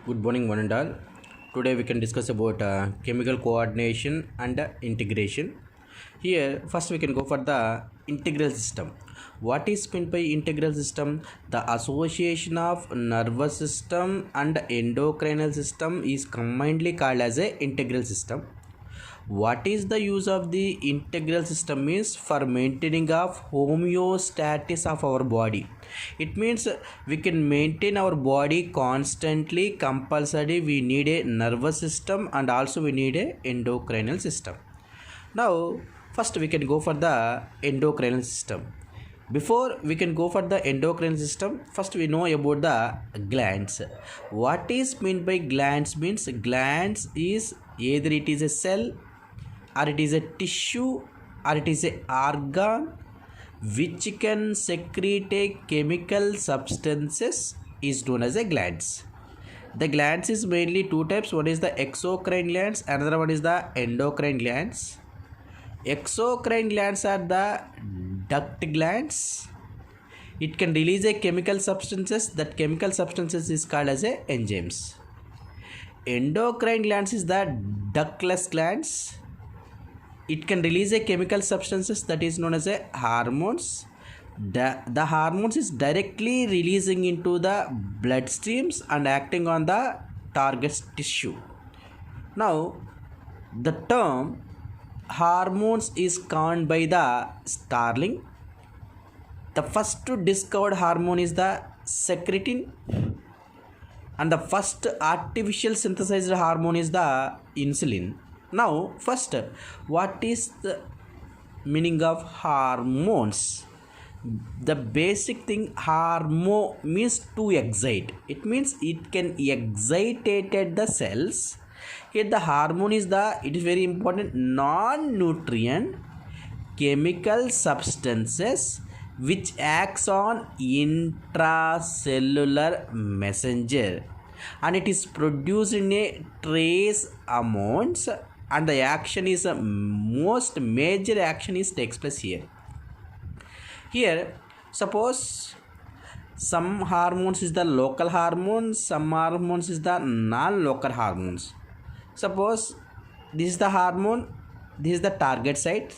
Good morning, one and all. Today we can discuss about chemical coordination and integration. Here, first we can go for the integral system. What is meant by integral system? The association of nervous system and endocrinal system is commonly called as a integral system. What is the use of the integral system is for maintaining of homeostasis of our body. It means we can maintain our body constantly. Compulsory we need a nervous system and also we need a endocrinal system. Now first we can go for the endocrinal system. Before we can go for the endocrine system, first we know about the glands. What is meant by glands means glands is either it is a cell or it is a tissue or it is a organ which can secrete a chemical substances is known as a glands. The glands is mainly two types. One is the exocrine glands, another one is the endocrine glands. Exocrine glands are the duct glands. It can release a chemical substances. That chemical substances is called as a enzymes. Endocrine glands is the ductless glands. It can release a chemical substances that is known as a hormones. The hormones is directly releasing into the blood streams and acting on the target tissue. Now the term hormones is coined by the Starling. The first to discovered hormone is the secretin, and the first artificial synthesized hormone is the insulin. Now first, what is the meaning of hormones? The basic thing, hormone means to excite. It means it can excite the cells. Here the hormone is it is very important non-nutrient chemical substances which acts on intracellular messenger, and it is produced in a trace amounts, and the action is most major action is takes place here. Suppose some hormones is the local hormones, some hormones is the non-local hormones. Suppose this is the hormone, this is the target site.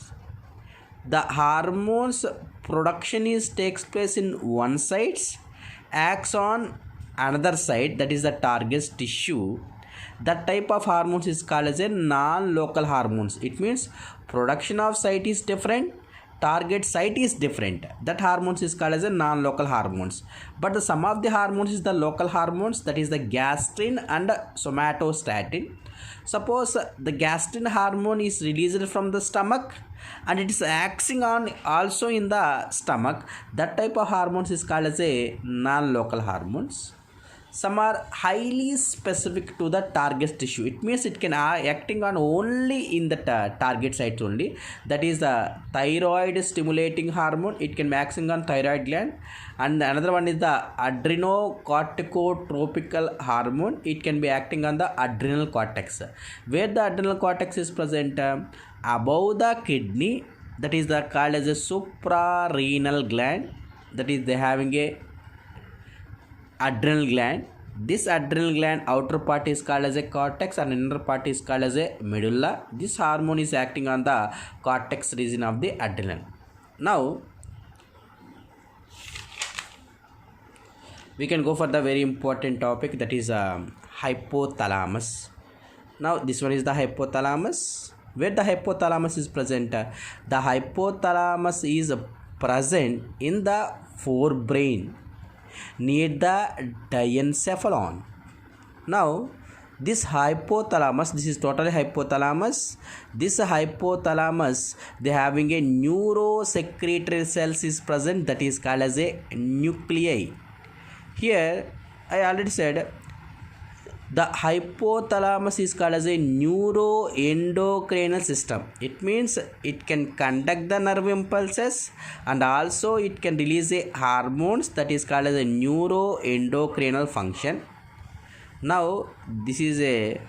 The hormones production is takes place in one side, acts on another side, that is the target tissue. That type of hormones is called as a non-local hormones. It means production of site is different, target site is different. That hormones is called as a non-local hormones. But the some of the hormones is the local hormones, that is the gastrin and somatostatin. Suppose the gastrin hormone is released from the stomach and it is acting on also in the stomach. That type of hormones is called as a non-local hormones. Some are highly specific to the target tissue. It means it can acting on only in the target site only. That is the thyroid stimulating hormone. It can be acting on thyroid gland. And another one is the adrenocorticotropical hormone. It can be acting on the adrenal cortex. Where the adrenal cortex is present above the kidney, that is the called as a suprarenal gland. That is they having a adrenal gland. This adrenal gland outer part is called as a cortex and inner part is called as a medulla. This hormone is acting on the cortex region of the adrenal. Now we can go for the very important topic, that is hypothalamus. Now this one is the hypothalamus. Where the hypothalamus is present? The hypothalamus is present in the forebrain near the diencephalon. Now this hypothalamus, this is totally hypothalamus. This hypothalamus, they having a neurosecretory cells is present, that is called as a nuclei. Here I already said the hypothalamus is called as a neuroendocrinal system. It means it can conduct the nerve impulses and also it can release a hormones, that is called as a neuroendocrinal function. Now this is a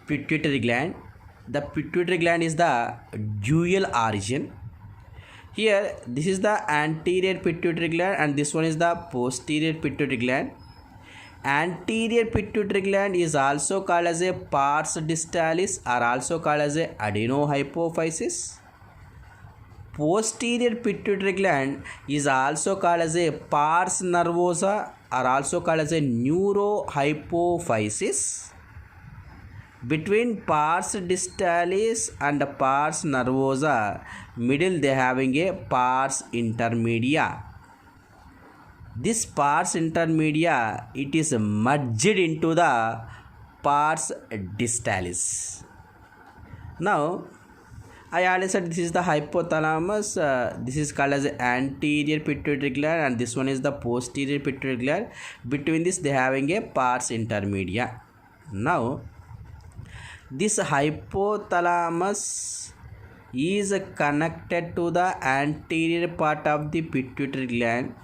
pituitary gland. The pituitary gland is the dual origin. Here this is the anterior pituitary gland and this one is the posterior pituitary gland. Anterior pituitary gland is also called as a pars distalis or also called as a adenohypophysis. Posterior pituitary gland is also called as a pars nervosa or also called as a neurohypophysis. Between pars distalis and pars nervosa, middle they having a pars intermedia. This pars intermedia, it is merged into the pars distalis. Now, I already said this is the hypothalamus. This is called as anterior pituitary gland, and this one is the posterior pituitary gland. Between this, they having a pars intermedia. Now, this hypothalamus is connected to the anterior part of the pituitary gland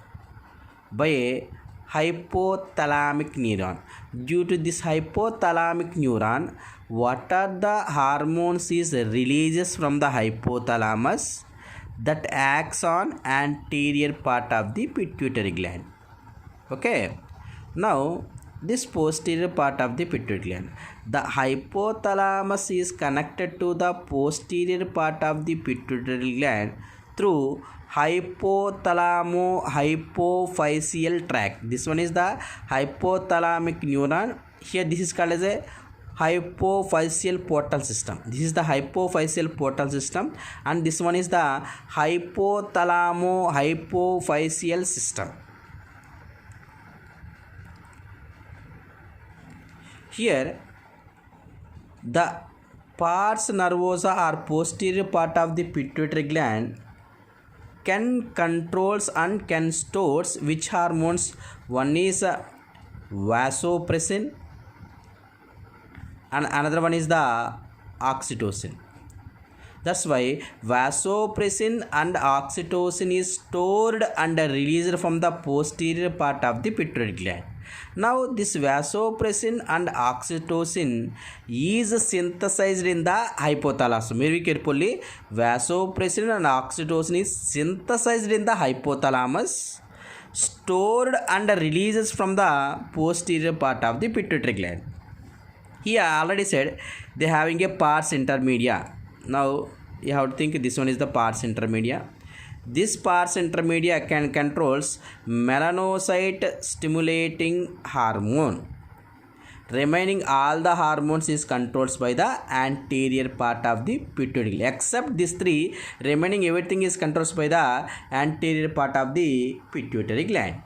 by a hypothalamic neuron. Due to this hypothalamic neuron, what are the hormones is releases from the hypothalamus that acts on anterior part of the pituitary gland. Okay, now this posterior part of the pituitary gland, the hypothalamus is connected to the posterior part of the pituitary gland through hypothalamo-hypophyseal tract. This one is the hypothalamic neuron. Here this is called as a hypophyseal portal system. This is the hypophyseal portal system, and this one is the hypothalamo-hypophyseal system. Here the pars nervosa or posterior part of the pituitary gland can controls and can stores which hormones. One is vasopressin and another one is the oxytocin. That's why vasopressin and oxytocin is stored and released from the posterior part of the pituitary gland. Now this vasopressin and oxytocin is synthesized in the hypothalamus. Very carefully, vasopressin and oxytocin is synthesized in the hypothalamus, stored and releases from the posterior part of the pituitary gland. Here I already said they having a pars intermedia. Now you have to think this one is the pars intermedia. This pars intermedia can controls melanocyte stimulating hormone. Remaining all the hormones is controlled by the anterior part of the pituitary gland. Except these three, remaining everything is controlled by the anterior part of the pituitary gland.